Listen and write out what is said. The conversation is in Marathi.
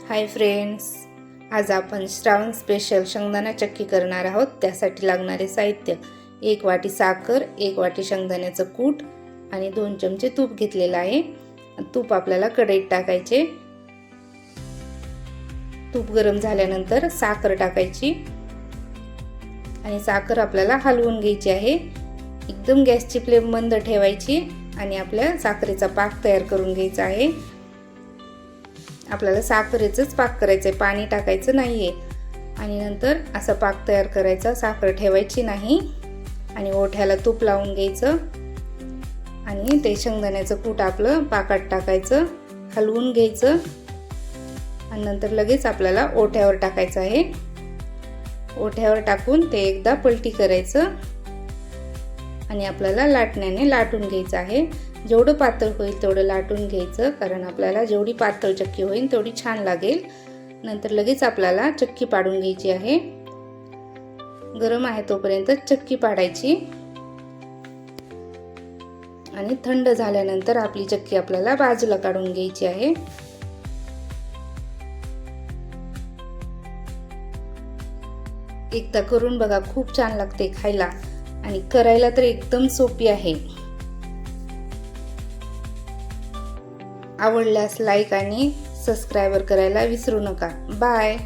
हाय फ्रेंड्स, आज आपण श्रावण स्पेशल शेंगदाणा चक्की करणार आहोत। त्यासाठी लागणारे साहित्य 1 वाटी साखर, 1 वाटी शेंगदाण्याचं कूट आणि 2 चमचे तूप घेतलेलं आहे। तूप आपल्याला कढईत टाकायचे। तूप गरम झाल्यानंतर साखर टाकायची आणि साखर आपल्याला हलवून घ्यायची आहे। एकदम गॅसची फ्लेम मंद ठेवायची आणि आपल्या साखरेचा पाक तयार करून घ्यायचा आहे। आपल्याला साखरेचाच पाक करायचा आहे, पाणी टाकायचं नाहीये। आणि नंतर असा पाक तयार करायचा, साखर ठेवायची नाही आणि ओठ्याला तूप लावून घ्यायचं आणि ते शेंगदाण्याचं कूट आपलं पाकात टाकायचं, हलवून घ्यायचं आणि नंतर लगेच आपल्याला ओठ्यावर टाकायचं आहे। ओठ्यावर टाकून ते एकदा पलटी करायचं आणि आपल्याला लाटण्याने लाटून घ्यायचं आहे। जेवढं पातळ होईल तेवढं लाटून घ्यायचं, कारण आपल्याला जेवढी पातळ चक्की होईल तेवढी छान लागेल। नंतर लगेच आपल्याला चक्की पाडून घ्यायची आहे। गरम आहे तोपर्यंत चक्की पाडायची आणि थंड झाल्यानंतर आपली चक्की आपल्याला बाजूला काढून घ्यायची आहे। एकदा करून बघा, खूप छान लागते खायला आणि करायला तर एकदम सोपी आहे। आवडल्यास लाईक आणि सबस्क्राईब करायला विसरू नका। बाय।